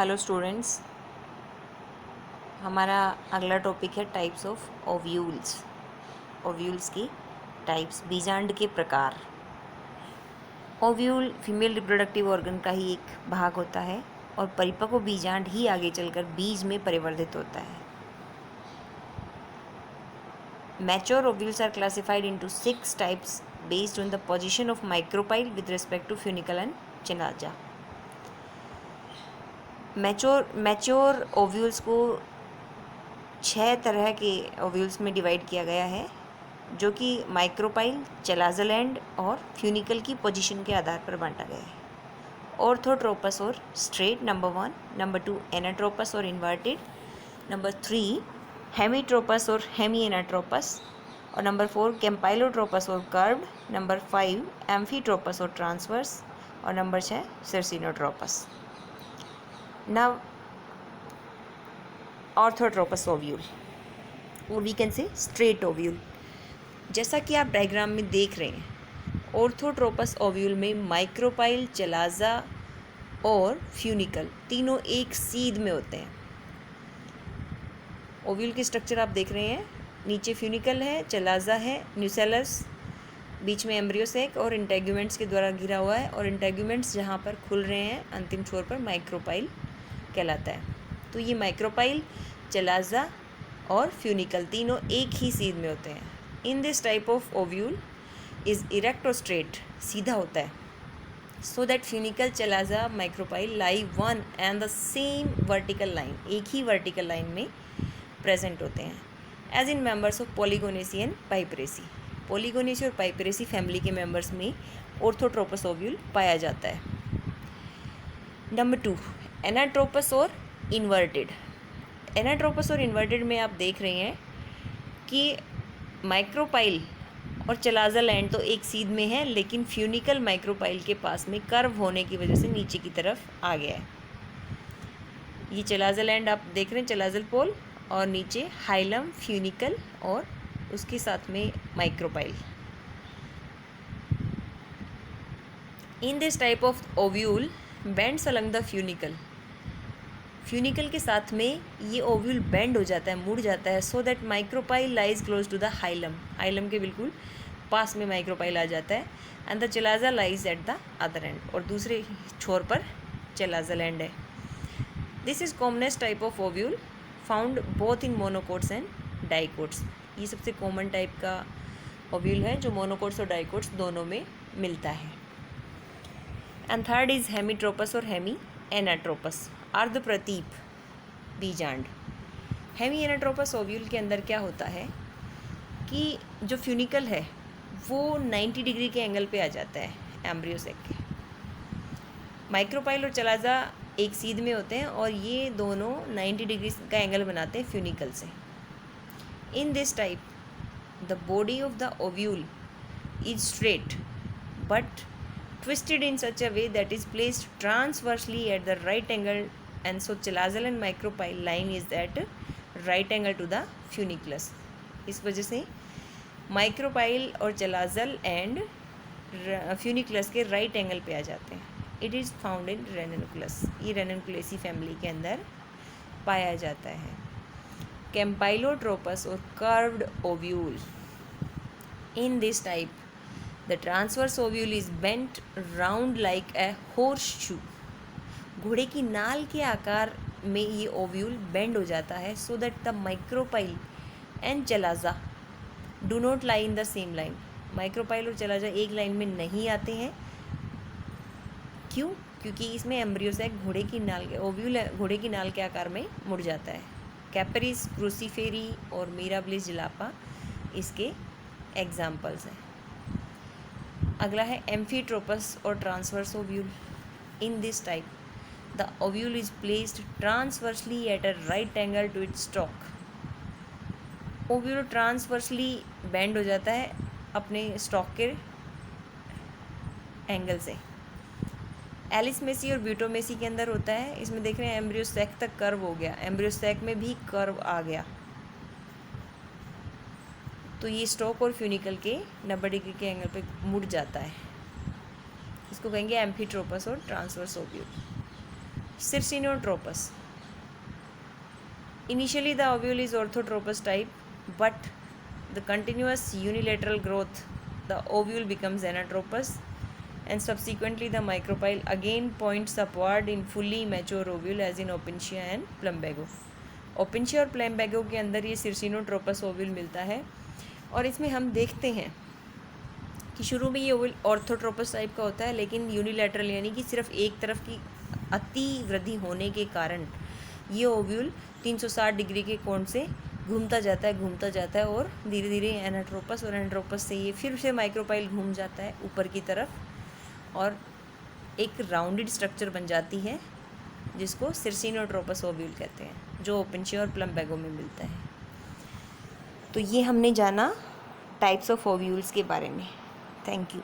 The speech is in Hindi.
हेलो स्टूडेंट्स, हमारा अगला टॉपिक है टाइप्स ऑफ ओव्यूल्स। ओव्यूल्स की टाइप्स, बीजांड के प्रकार। ओव्यूल फीमेल रिप्रोडक्टिव ऑर्गन का ही एक भाग होता है और परिपक्व बीजांड ही आगे चलकर बीज में परिवर्तित होता है। Mature ovules are classified into 6 types based on the position of micropyle with respect to funicle and chalaza. Mature ovules को 6 तरह के ओव्यूल्स में डिवाइड किया गया है, जो कि माइक्रोपाइल, चलाज़ोलैंड और फ्यूनिकल की पोजीशन के आधार पर बांटा गया है। ऑर्थोट्रोपस और स्ट्रेट नंबर 1, नंबर 2 एनाट्रोपस और इन्वर्टेड, नंबर 3 हेमीट्रोपस और हेमी एनाट्रोपस, और नंबर 4 कैम्पाइलोट्रोपस और कर्व्ड, नंबर 5 एम्फीट्रोपस और ट्रांसवर्स, और number 6 circinotropous. Now orthotropous ovule और we can say straight ovule. जैसा कि आप डायग्राम में देख रहे हैं, ऑर्थोट्रोपस ओव्यूल में माइक्रोपाइल, चलाज़ा और फ्यूनिकल तीनों एक सीध में होते हैं। ओव्यूल की स्ट्रक्चर आप देख रहे हैं, नीचे फ्यूनिकल है, चलाज़ा है, न्यूसेलस, बीच में एम्ब्रियोसेक और इंटेग्यूमेंट्स के द्वारा घिरा हुआ है, और इंटेग्यूमेंट्स जहाँ पर खुल रहे हैं अंतिम छोर पर माइक्रोपाइल कहलाता है। तो ये माइक्रोपाइल, चलाज़ा और फ्यूनिकल तीनों एक ही सीध में होते हैं। In this type of ovule is erect और स्ट्रेट, सीधा होता है, so that funicle, chalaza, micropyle lie one and the same vertical line, एक ही वर्टिकल लाइन में प्रेजेंट होते हैं, as in members of Polygonaceae and Piperaceae. Polygonaceae और पाइपरेसी फैमिली के मेंबर्स में ऑर्थोट्रोपस ओव्यूल पाया जाता है। नंबर 2 एनाट्रोपस और इन्वर्टेड। एनाट्रोपस और इन्वर्टेड में आप देख रहे हैं कि माइक्रोपाइल और चलाज़ोलैंड तो एक सीध में है, लेकिन फ्यूनिकल माइक्रोपाइल के पास में कर्व होने की वजह से नीचे की तरफ आ गया है। ये चलाज़ोलैंड आप देख रहे हैं, चलाज़ल पोल, और नीचे हाइलम, फ्यूनिकल और उसके साथ में micropyle. In this type of ovule bends along the funicle. Funicle के साथ में ये ओव्यूल बेंड हो जाता है, मुड़ जाता है, so that micropyle lies close to the hilum. Hilum के बिल्कुल पास में माइक्रोपाइल आ जाता है, and the chalaza lies at the other end, और दूसरे छोर पर चलाज़ोलैंड है। This is commonest type of ovule found both in monocots and dicots. ये सबसे कॉमन टाइप का ओव्यूल है जो मोनोकोट्स और डाइकोट्स दोनों में मिलता है। एंड थर्ड इज हेमीट्रोपस और हेमी एनाट्रोपस, अर्धप्रतीप बीजांड। हेमी एनाट्रोपस ओव्यूल के अंदर क्या होता है कि जो फ्यूनिकल है वो 90 डिग्री के एंगल पे आ जाता है एम्ब्रियोसेक के। माइक्रोपाइल और चलाज़ा एक सीध में होते हैं और ये दोनों 90 डिग्री का एंगल बनाते हैं फ्यूनिकल से। इन this type the body of the ovule is straight but twisted in such a way that is placed transversely at the right angle, and so chalazae and micropyle line is at right angle to the funiculus. इस वजह से माइक्रोपाइल और चलाज़ल एंड फ्यूनिकुलस के राइट एंगल पे आ जाते हैं। इट इज़ फाउंड इन रेननकुलस, ये रेननकुलेसी फैमिली के अंदर पाया जाता है। कैम्पाइलोट्रोपस और curved ovule. In this type the transverse ovule is bent round like a horseshoe. घोड़े की नाल के आकार में ये ओव्यूल बेंड हो जाता है, so that the micropyle and chalaza do not lie in the same line. Micropyle और चलाज़ा एक लाइन में नहीं आते हैं। क्यों? क्योंकि इसमें एम्ब्रियोसेक घोड़े की नाल के ओव्यूल घोड़े की नाल के आकार में मुड़ जाता है। कैपरिस, क्रूसीफेरी और मिराबिलिस जिलापा इसके एग्जाम्पल्स हैं। अगला है एम्फीट्रोपस और transverse ovule. In this type the ovule is placed transversely at a right angle to its stalk. Ovule transversely bend हो जाता है अपने स्टॉक के एंगल से। एलिसमेसी और ब्यूटोमेसी के अंदर होता है। इसमें देख रहे हैं एम्ब्रियोसेक तक कर्व हो गया, एम्ब्रियोसेक में भी कर्व आ गया, तो ये स्टॉक और फ्यूनिकल के 90 डिग्री के एंगल पे मुड़ जाता है। इसको कहेंगे एम्फीट्रोपस और transverse ovule. Circinotropous. Initially the ovule is orthotropous type, but the continuous unilateral growth, the ovule becomes anatropous, and subsequently the micropyle again points upward in fully mature ovule as in Opuntia and plumbago. Opuntia और plumbago के अंदर ये Circinotropous ovule मिलता है, और इसमें हम देखते हैं कि शुरू में ये ओवल ऑर्थोट्रोपस टाइप का होता है, लेकिन यूनिलैटरल यानी कि सिर्फ एक तरफ की अति वृद्धि होने के कारण ये ओव्यूल 360 डिग्री के कोण से घूमता जाता है और धीरे धीरे एनाट्रोपस और एनाट्रोपस से ये फिर से माइक्रोपाइल घूम जाता है ऊपर की तरफ और एक राउंडेड स्ट्रक्चर बन जाती है जिसको सिरसिनोट्रोपस ओव्यूल कहते हैं, जो ओपेनशिया और प्लम्बैगो में मिलता है। तो ये हमने जाना टाइप्स ऑफ ओव्यूल्स के बारे में। Thank you.